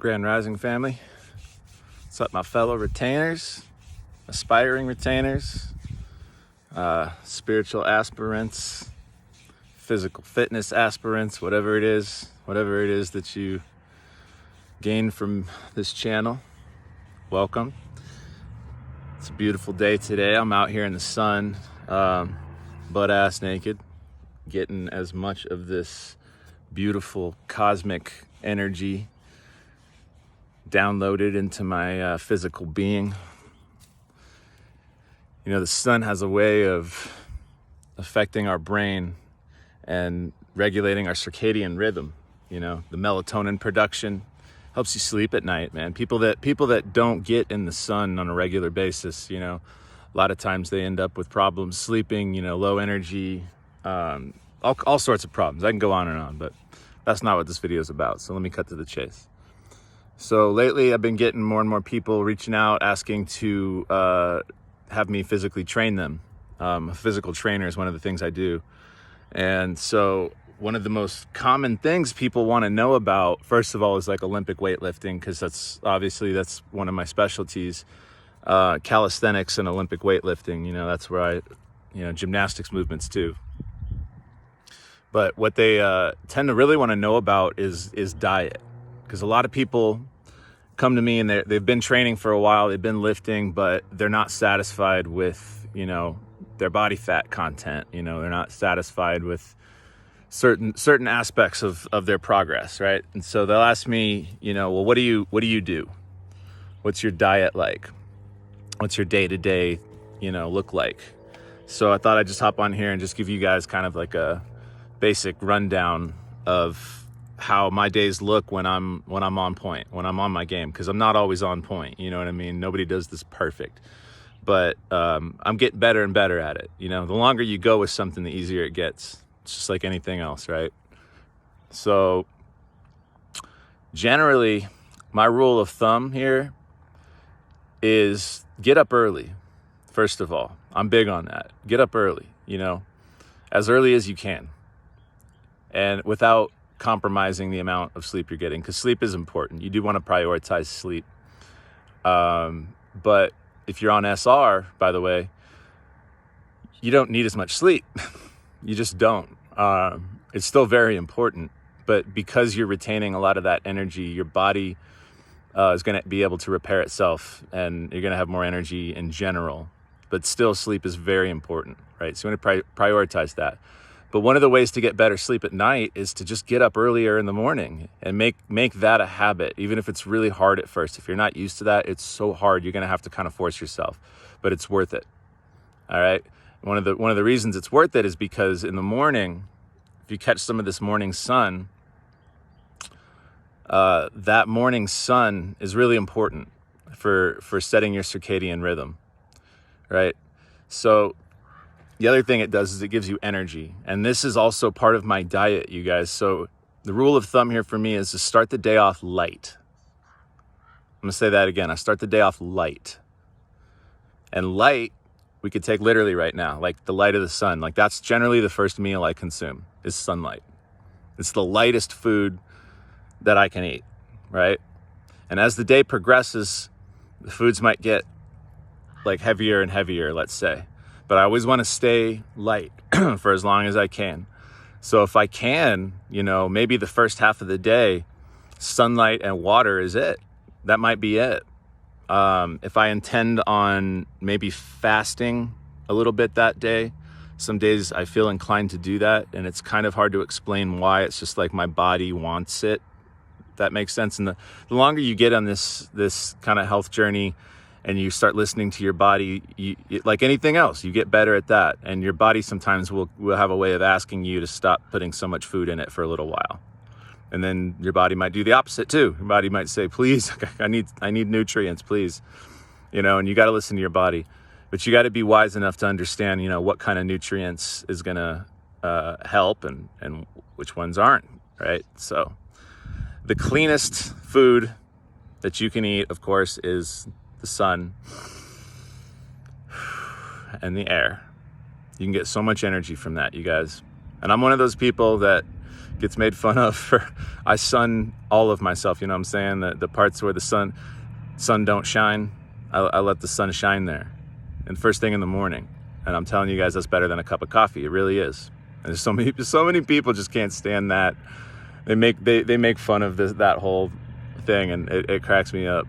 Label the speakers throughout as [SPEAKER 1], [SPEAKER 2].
[SPEAKER 1] Grand Rising family. What's up, my fellow retainers, aspiring retainers, spiritual aspirants, physical fitness aspirants, whatever it is that you gain from this channel. Welcome. It's a beautiful day today. I'm out here in the sun, butt ass naked, getting as much of this beautiful cosmic energy downloaded into my physical being. You know, the sun has a way of affecting our brain and regulating our circadian rhythm. You know, the melatonin production helps you sleep at night, man. People that don't get in the sun on a regular basis, you know, a lot of times they end up with problems sleeping, you know, low energy, all sorts of problems. I can go on and on, but that's not what this video is about. So let me cut to the chase. So lately I've been getting more and more people reaching out, asking to have me physically train them. A physical trainer is one of the things I do. And so one of the most common things people want to know about, first of all, is like Olympic weightlifting, because that's one of my specialties. Calisthenics and Olympic weightlifting, you know, that's where gymnastics movements too. But what they tend to really want to know about is diet. Because a lot of people come to me and they've been training for a while, they've been lifting, but they're not satisfied with, you know, their body fat content. You know, they're not satisfied with certain aspects of their progress, right? And so they'll ask me, you know, well, what do you do? What's your diet like? What's your day-to-day, you know, look like? So I thought I'd just hop on here and just give you guys kind of like a basic rundown of how my days look when I'm on point, when I'm on my game, because I'm not always on point. You know what I mean? Nobody does this perfect, but I'm getting better and better at it. You know, the longer you go with something, the easier it gets. It's just like anything else, right? So generally, my rule of thumb here is get up early. First of all, I'm big on that. Get up early, you know, as early as you can, and without compromising the amount of sleep you're getting, because sleep is important. You do want to prioritize sleep. But if you're on SR, by the way, you don't need as much sleep. You just don't. It's still very important, but because you're retaining a lot of that energy, your body is going to be able to repair itself, and you're going to have more energy in general. But still, sleep is very important, right? So you want to prioritize that. But one of the ways to get better sleep at night is to just get up earlier in the morning and make that a habit, even if it's really hard at first. If you're not used to that, it's so hard. You're going to have to kind of force yourself, but it's worth it. All right. One of the reasons it's worth it is because in the morning, if you catch some of this morning sun, that morning sun is really important for setting your circadian rhythm, right? So the other thing it does is it gives you energy. And this is also part of my diet, you guys. So the rule of thumb here for me is to start the day off light. I'm going to say that again. I start the day off light. And light, we could take literally right now, like the light of the sun. Like that's generally the first meal I consume is sunlight. It's the lightest food that I can eat, right? And as the day progresses, the foods might get like heavier and heavier, let's say. But I always want to stay light for as long as I can. So if I can, you know, maybe the first half of the day, sunlight and water is it. That might be it. If I intend on maybe fasting a little bit that day, some days I feel inclined to do that. And it's kind of hard to explain why. It's just like my body wants it. If that makes sense. And the longer you get on this kind of health journey, and you start listening to your body, like anything else, you get better at that. And your body sometimes will have a way of asking you to stop putting so much food in it for a little while. And then your body might do the opposite too. Your body might say, please, I need nutrients, please. You know, and you got to listen to your body. But you got to be wise enough to understand, you know, what kind of nutrients is going to help and which ones aren't, right? So the cleanest food that you can eat, of course, is the sun and the air. You can get so much energy from that, you guys. And I'm one of those people that gets made fun of for, I sun all of myself, you know what I'm saying? The parts where the sun don't shine, I let the sun shine there. And first thing in the morning. And I'm telling you guys, that's better than a cup of coffee. It really is. And there's so many people just can't stand that. They make fun of that whole thing, and it cracks me up.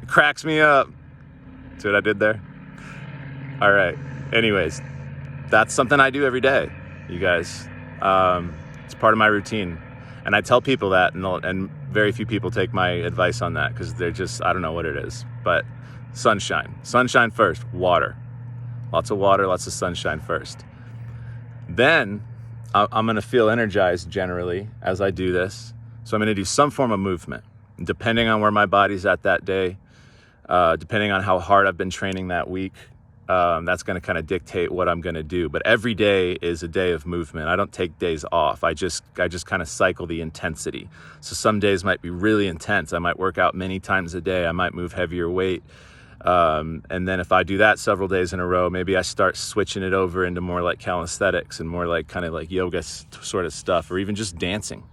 [SPEAKER 1] It cracks me up. See what I did there? All right. Anyways, that's something I do every day, you guys. It's part of my routine. And I tell people that, and very few people take my advice on that because they're just, I don't know what it is. But sunshine first, water. Lots of water, lots of sunshine first. Then I'm going to feel energized generally as I do this. So I'm going to do some form of movement. And depending on where my body's at that day, depending on how hard I've been training that week, that's going to kind of dictate what I'm going to do. But every day is a day of movement. I don't take days off. I just kind of cycle the intensity. So some days might be really intense. I might work out many times a day. I might move heavier weight. And then if I do that several days in a row, maybe I start switching it over into more like calisthenics and more like kind of like yoga sort of stuff, or even just dancing,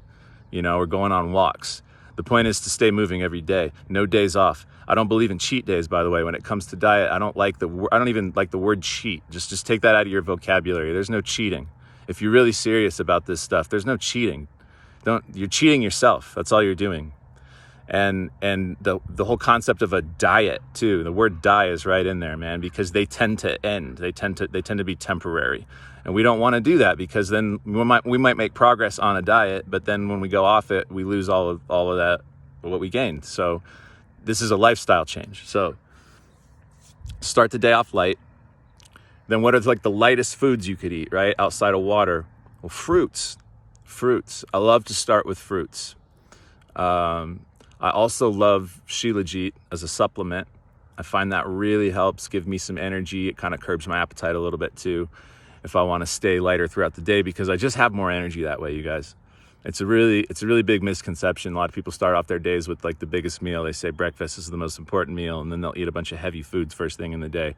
[SPEAKER 1] or going on walks. The point is to stay moving every day, no days off. I don't believe in cheat days, by the way. When it comes to diet, I don't even like the word cheat. Just take that out of your vocabulary. There's no cheating. If you're really serious about this stuff, there's no cheating. You're cheating yourself. That's all you're doing. And the whole concept of a diet too, the word die is right in there, man, because they tend to end. They tend to be temporary. And we don't want to do that, because then we might make progress on a diet, but then when we go off it, we lose all of that, what we gained. So this is a lifestyle change. So start the day off light. Then what are like the lightest foods you could eat, right? Outside of water? Well, fruits. I love to start with fruits. I also love Shilajit as a supplement. I find that really helps give me some energy. It kind of curbs my appetite a little bit too, if I want to stay lighter throughout the day, because I just have more energy that way, you guys. It's a really big misconception. A lot of people start off their days with like the biggest meal. They say breakfast is the most important meal, and then they'll eat a bunch of heavy foods first thing in the day.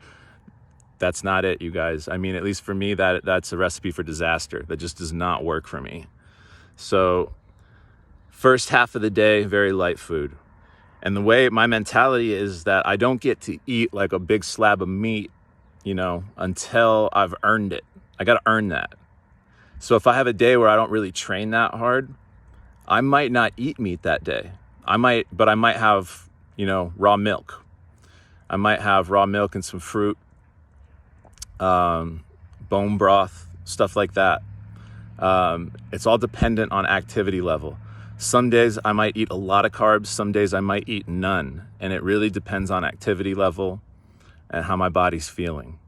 [SPEAKER 1] That's not it, you guys. I mean, at least for me, that's a recipe for disaster. That just does not work for me. So first half of the day, very light food. And the way my mentality is that I don't get to eat like a big slab of meat, until I've earned it. I got to earn that. So if I have a day where I don't really train that hard, I might not eat meat that day. But I might have, raw milk. I might have raw milk and some fruit, bone broth, stuff like that. It's all dependent on activity level. Some days I might eat a lot of carbs, some days I might eat none. And it really depends on activity level and how my body's feeling,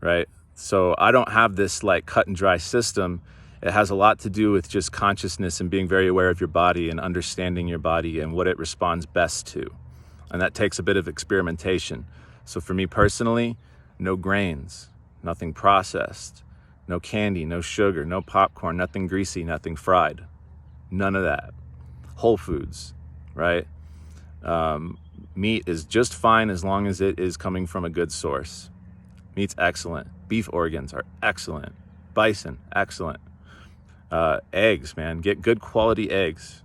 [SPEAKER 1] right? So I don't have this like cut and dry system. It has a lot to do with just consciousness and being very aware of your body and understanding your body and what it responds best to. And that takes a bit of experimentation. So for me personally, no grains, nothing processed, no candy, no sugar, no popcorn, nothing greasy, nothing fried. None of that. Whole foods, right? Meat is just fine as long as it is coming from a good source. Meat's excellent. Beef organs are excellent. Bison, excellent. Eggs, man. Get good quality eggs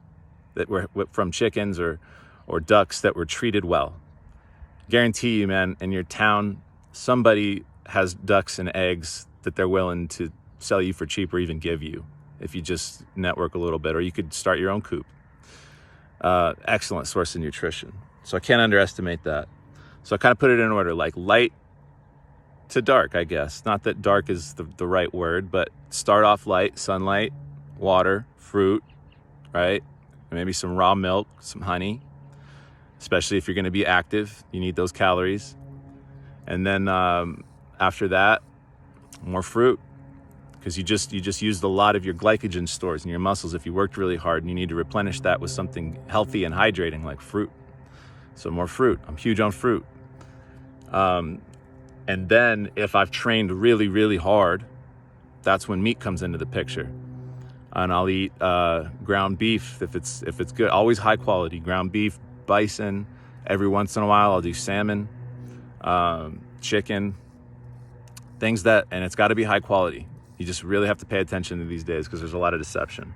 [SPEAKER 1] that were from chickens or ducks that were treated well. Guarantee you, man, in your town, somebody has ducks and eggs that they're willing to sell you for cheap or even give you if you just network a little bit, or you could start your own coop. Excellent source of nutrition. So I can't underestimate that. So I kind of put it in order, like light to dark, I guess. Not that dark is the right word, but start off light, sunlight, water, fruit, right? And maybe some raw milk, some honey, especially if you're going to be active. You need those calories. And then after that, more fruit, because you just used a lot of your glycogen stores in your muscles if you worked really hard, and you need to replenish that with something healthy and hydrating like fruit. So more fruit. I'm huge on fruit. And then if I've trained really, really hard, that's when meat comes into the picture. And I'll eat ground beef if it's good. Always high quality ground beef, bison. Every once in a while I'll do salmon, chicken, things and it's got to be high quality. You just really have to pay attention to these days because there's a lot of deception.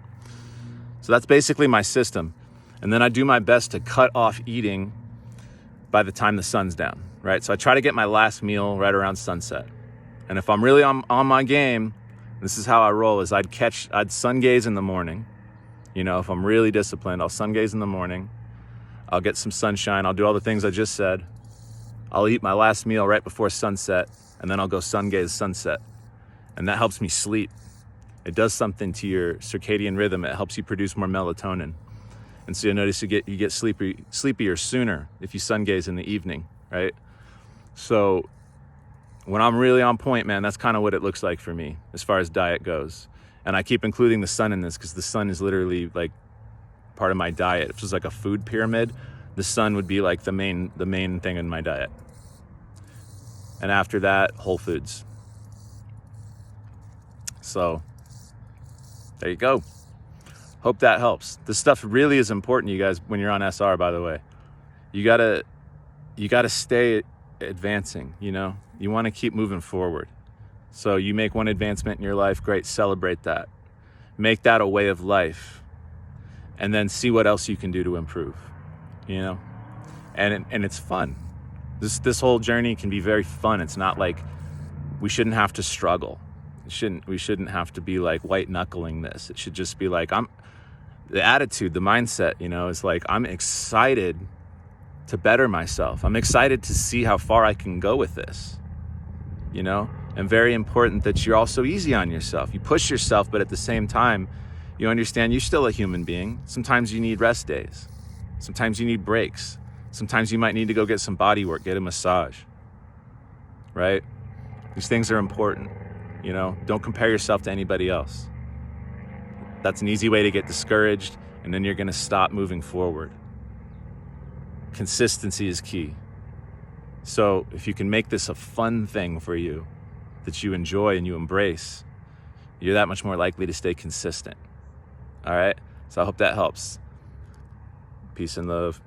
[SPEAKER 1] So that's basically my system. And then I do my best to cut off eating by the time the sun's down, right? So I try to get my last meal right around sunset. And if I'm really on my game, this is how I roll, is I'd sun gaze in the morning. You know, if I'm really disciplined, I'll sun gaze in the morning. I'll get some sunshine. I'll do all the things I just said. I'll eat my last meal right before sunset, and then I'll go sun gaze sunset. And that helps me sleep. It does something to your circadian rhythm. It helps you produce more melatonin. And so you'll notice you get sleepier sooner if you sun gaze in the evening, right? So when I'm really on point, man, that's kind of what it looks like for me as far as diet goes. And I keep including the sun in this because the sun is literally like part of my diet. If it was like a food pyramid, the sun would be like the main thing in my diet. And after that, whole foods. So there you go. Hope that helps. This stuff really is important, you guys, when you're on SR, by the way. You gotta stay advancing, you know? You wanna keep moving forward. So you make one advancement in your life, great, celebrate that. Make that a way of life. And then see what else you can do to improve, you know? And it's fun. This whole journey can be very fun. It's not like we shouldn't have to struggle. We shouldn't have to be like white knuckling this. It should just be like, the attitude, the mindset, you know, is like, I'm excited to better myself. I'm excited to see how far I can go with this, you know? And very important that you're also easy on yourself. You push yourself, but at the same time, you understand you're still a human being. Sometimes you need rest days. Sometimes you need breaks. Sometimes you might need to go get some body work, get a massage, right? These things are important, you know? Don't compare yourself to anybody else. That's an easy way to get discouraged, and then you're gonna stop moving forward. Consistency is key. So if you can make this a fun thing for you that you enjoy and you embrace, you're that much more likely to stay consistent. All right? So I hope that helps. Peace and love.